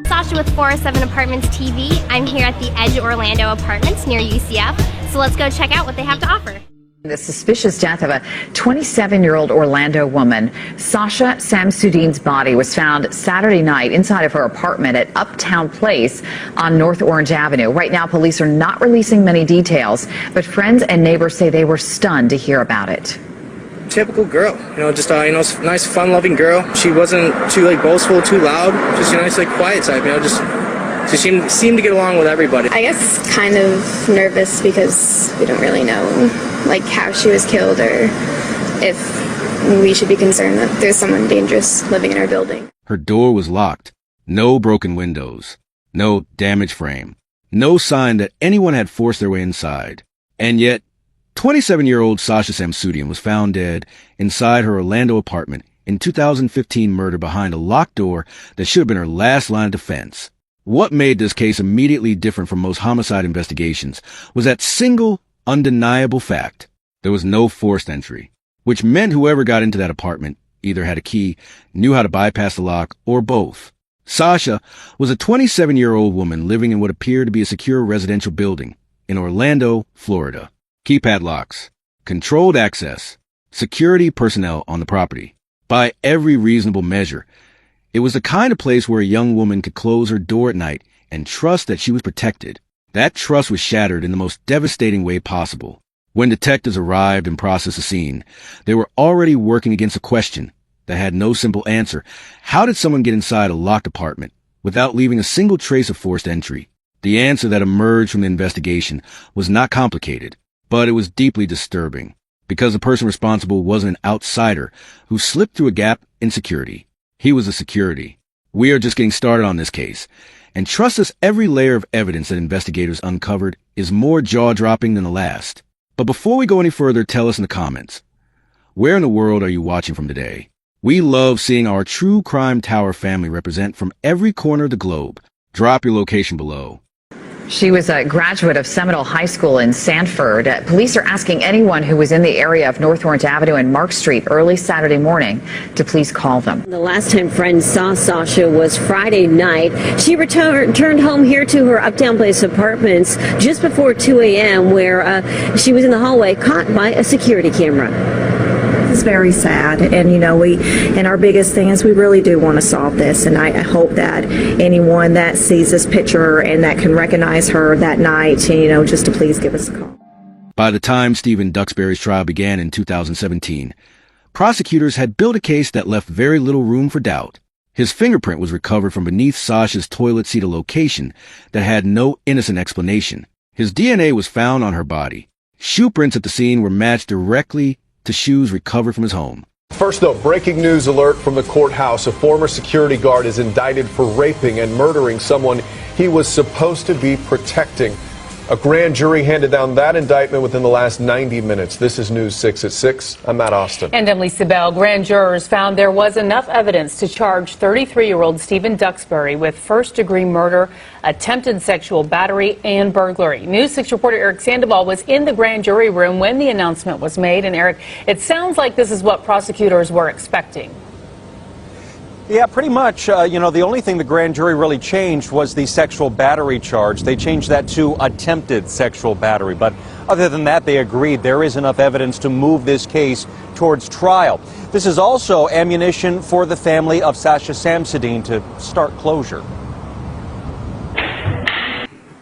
Sasha with 407 Apartments TV. I'm here at the Edge Orlando Apartments near UCF. So let's go check out what they have to offer. The suspicious death of a 27-year-old Orlando woman. Sasha Samsudean's body was found Saturday night inside of her apartment at Uptown Place on North Orange Avenue. Right now, police are not releasing many details, but friends and neighbors say they were stunned to hear about it. Typical girl, just nice, fun-loving girl. She wasn't too boastful, too loud. Just a nice, quiet type. She seemed to get along with everybody. I guess kind of nervous because we don't really know how she was killed or if we should be concerned that there's someone dangerous living in our building. Her door was locked. No broken windows. No damaged frame. No sign that anyone had forced their way inside. And yet, 27-year-old Sasha Samsudean was found dead inside her Orlando apartment in 2015 murder behind a locked door that should have been her last line of defense. What made this case immediately different from most homicide investigations was that single, undeniable fact. There was no forced entry, which meant whoever got into that apartment either had a key, knew how to bypass the lock, or both. Sasha was a 27-year-old woman living in what appeared to be a secure residential building in Orlando, Florida. Keypad locks, controlled access, security personnel on the property. By every reasonable measure, it was the kind of place where a young woman could close her door at night and trust that she was protected. That trust was shattered in the most devastating way possible. When detectives arrived and processed the scene, they were already working against a question that had no simple answer. How did someone get inside a locked apartment without leaving a single trace of forced entry? The answer that emerged from the investigation was not complicated, but it was deeply disturbing, because the person responsible wasn't an outsider who slipped through a gap in security. He was a security. We are just getting started on this case, and trust us, every layer of evidence that investigators uncovered is more jaw-dropping than the last. But before we go any further, tell us in the comments, where in the world are you watching from today? We love seeing our True Crime Tower family represent from every corner of the globe. Drop your location below. She was a graduate of Seminole High School in Sanford. Police are asking anyone who was in the area of North Orange Avenue and Mark Street early Saturday morning to please call them. The last time friends saw Sasha was Friday night. She returned home here to her Uptown Place apartments just before 2 a.m. where she was in the hallway caught by a security camera. It's very sad, and and our biggest thing is we really do want to solve this, and I hope that anyone that sees this picture and that can recognize her that night, just to please give us a call. By the time Stephen Duxbury's trial began in 2017, prosecutors had built a case that left very little room for doubt. His fingerprint was recovered from beneath Sasha's toilet seat, a location that had no innocent explanation. His DNA was found on her body. Shoe prints at the scene were matched directly to shoes recovered from his home. First, though, breaking news alert from the courthouse. A former security guard is indicted for raping and murdering someone he was supposed to be protecting. A grand jury handed down that indictment within the last 90 minutes. This is News 6 at 6. I'm Matt Austin. And Emily Sibel. Grand jurors found there was enough evidence to charge 33-year-old Stephen Duxbury with first-degree murder, attempted sexual battery, and burglary. News 6 reporter Eric Sandoval was in the grand jury room when the announcement was made. And Eric, it sounds like this is what prosecutors were expecting. Yeah, pretty much. The only thing the grand jury really changed was the sexual battery charge. They changed that to attempted sexual battery. But other than that, they agreed there is enough evidence to move this case towards trial. This is also ammunition for the family of Sasha Samsudean to start closure.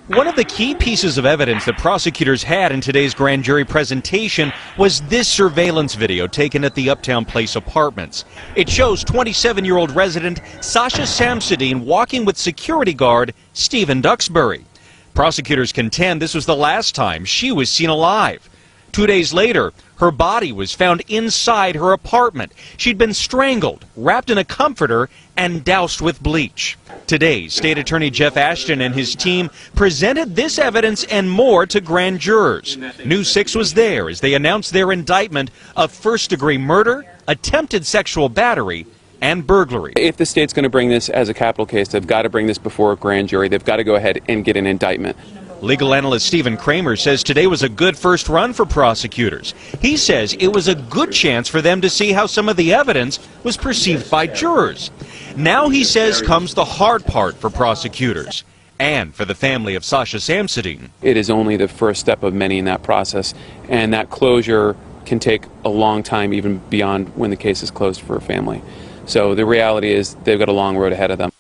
One of the key pieces of evidence that prosecutors had in today's grand jury presentation was this surveillance video taken at the Uptown Place apartments. It shows 27-year-old resident Sasha Samsudean walking with security guard Stephen Duxbury. Prosecutors contend this was the last time she was seen alive. 2 days later, her body was found inside her apartment. She'd been strangled, wrapped in a comforter, and doused with bleach. Today, State Attorney Jeff Ashton and his team presented this evidence and more to grand jurors. News 6 was there as they announced their indictment of first-degree murder, attempted sexual battery, and burglary. If the state's going to bring this as a capital case, they've got to bring this before a grand jury. They've got to go ahead and get an indictment. Legal analyst Stephen Kramer says today was a good first run for prosecutors. He says it was a good chance for them to see how some of the evidence was perceived by jurors. Now, he says, comes the hard part for prosecutors and for the family of Sasha Samsudean. It is only the first step of many in that process, and that closure can take a long time, even beyond when the case is closed for a family. So the reality is they've got a long road ahead of them.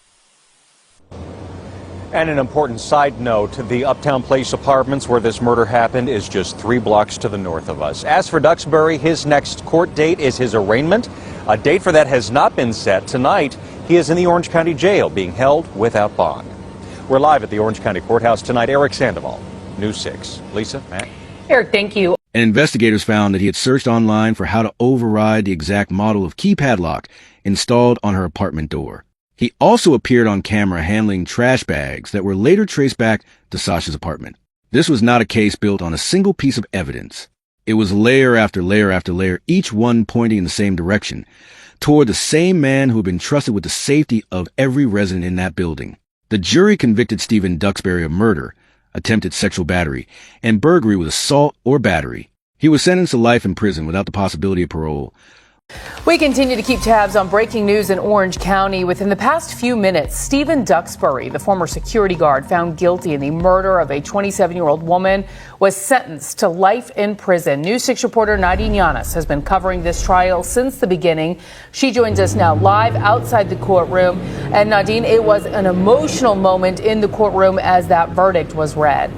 And an important side note, the Uptown Place apartments where this murder happened is just 3 blocks to the north of us. As for Duxbury, his next court date is his arraignment. A date for that has not been set. Tonight, he is in the Orange County Jail being held without bond. We're live at the Orange County Courthouse tonight. Eric Sandoval, News 6. Lisa, Matt. Eric, thank you. And investigators found that he had searched online for how to override the exact model of key padlock installed on her apartment door. He also appeared on camera handling trash bags that were later traced back to Sasha's apartment. This was not a case built on a single piece of evidence. It was layer after layer after layer, each one pointing in the same direction, toward the same man who had been trusted with the safety of every resident in that building. The jury convicted Stephen Duxbury of murder, attempted sexual battery, and burglary with assault or battery. He was sentenced to life in prison without the possibility of parole. We continue to keep tabs on breaking news in Orange County. Within the past few minutes, Stephen Duxbury, the former security guard found guilty in the murder of a 27-year-old woman, was sentenced to life in prison. News 6 reporter Nadine Yanis has been covering this trial since the beginning. She joins us now live outside the courtroom. And Nadine, it was an emotional moment in the courtroom as that verdict was read.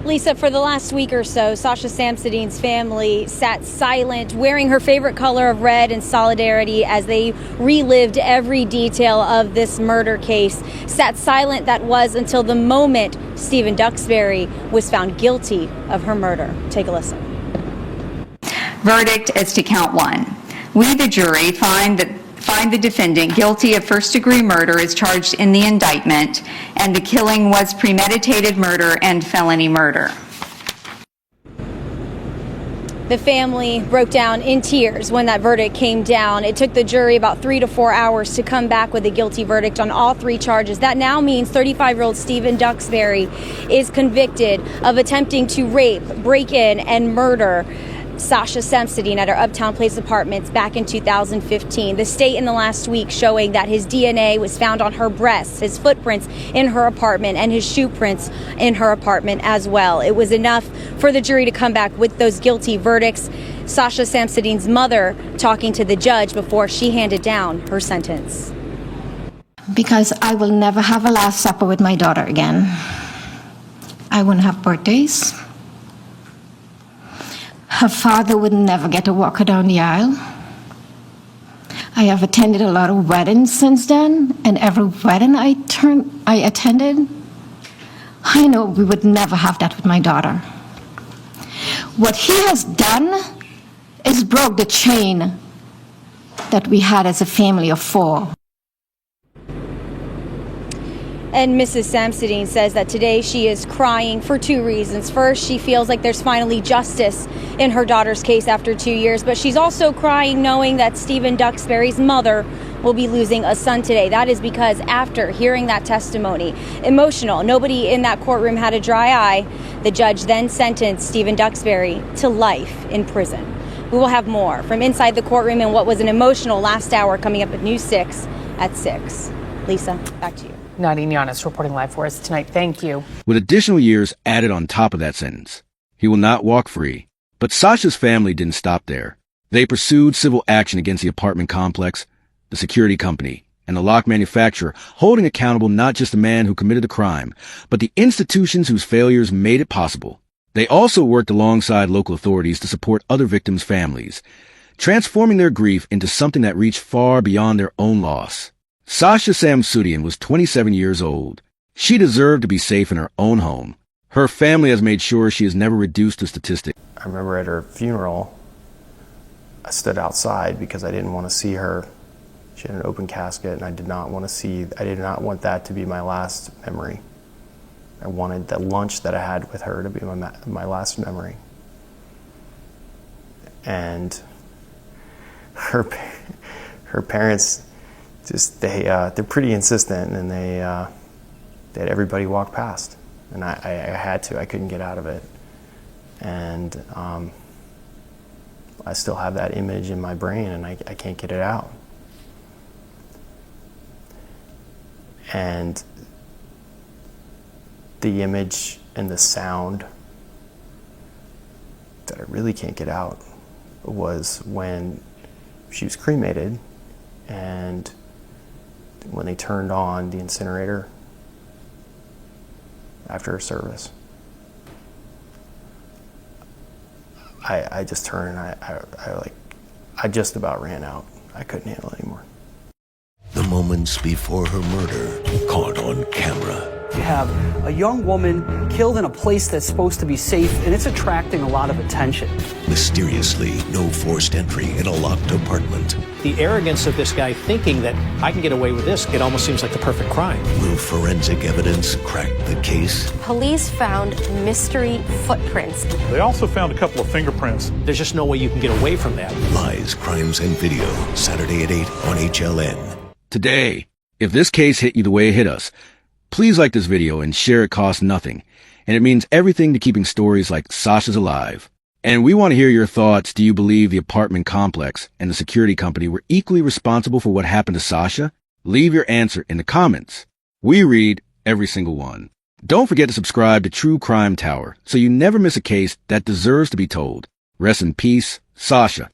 Lisa, for the last week or so, Sasha Samsudean's family sat silent, wearing her favorite color of red in solidarity as they relived every detail of this murder case. Sat silent, that was, until the moment Stephen Duxbury was found guilty of her murder. Take a listen. Verdict as to count 1. We, the jury, find the defendant guilty of first-degree murder as charged in the indictment, and the killing was premeditated murder and felony murder. The family broke down in tears when that verdict came down. It took the jury about 3 to 4 hours to come back with a guilty verdict on all 3 charges. That now means 35-year-old Stephen Duxbury is convicted of attempting to rape, break in, and murder Sasha Samsudean at her Uptown Place apartments back in 2015. The state in the last week showing that his DNA was found on her breasts, his footprints in her apartment, and his shoe prints in her apartment as well. It was enough for the jury to come back with those guilty verdicts. Sasha Samsudean's mother talking to the judge before she handed down her sentence. Because I will never have a Last Supper with my daughter again. I wouldn't have birthdays. Her father would never get to walk her down the aisle. I have attended a lot of weddings since then, and every wedding I attended, I know we would never have that with my daughter. What he has done is broke the chain that we had as a family of 4. And Mrs. Samsudean says that today she is crying for 2 reasons. First, she feels like there's finally justice in her daughter's case after 2 years, but she's also crying knowing that Stephen Duxbury's mother will be losing a son today. That is because after hearing that testimony, emotional, nobody in that courtroom had a dry eye, the judge then sentenced Stephen Duxbury to life in prison. We will have more from inside the courtroom and what was an emotional last hour coming up at News 6 at 6. Lisa, back to you. Nadine Yanis reporting live for us tonight. Thank you. With additional years added on top of that sentence, he will not walk free. But Sasha's family didn't stop there. They pursued civil action against the apartment complex, the security company, and the lock manufacturer, holding accountable not just the man who committed the crime, but the institutions whose failures made it possible. They also worked alongside local authorities to support other victims' families, transforming their grief into something that reached far beyond their own loss. Sasha Samsudean was 27 years old. She deserved to be safe in her own home. Her family has made sure she is never reduced to statistics. I remember at her funeral, I stood outside because I didn't want to see her. She had an open casket, and I did not want that to be my last memory. I wanted the lunch that I had with her to be my last memory. And her parents, they're pretty insistent, and they had everybody walk past. and I had to. I couldn't get out of it. And I still have that image in my brain, and I can't get it out. And the image and the sound that I really can't get out was when she was cremated and when they turned on the incinerator after her service. I just turned and I just about ran out. I couldn't handle it anymore. The moments before her murder caught on camera. You have a young woman killed in a place that's supposed to be safe, and it's attracting a lot of attention. Mysteriously, no forced entry in a locked apartment. The arrogance of this guy thinking that I can get away with this, it almost seems like the perfect crime. Will forensic evidence crack the case? Police found mystery footprints. They also found a couple of fingerprints. There's just no way you can get away from that. Lies, Crimes, and Video, Saturday at 8 on HLN. Today, if this case hit you the way it hit us, please like this video and share. It costs nothing, and it means everything to keeping stories like Sasha's alive. And we want to hear your thoughts. Do you believe the apartment complex and the security company were equally responsible for what happened to Sasha? Leave your answer in the comments. We read every single one. Don't forget to subscribe to True Crime Tower so you never miss a case that deserves to be told. Rest in peace, Sasha.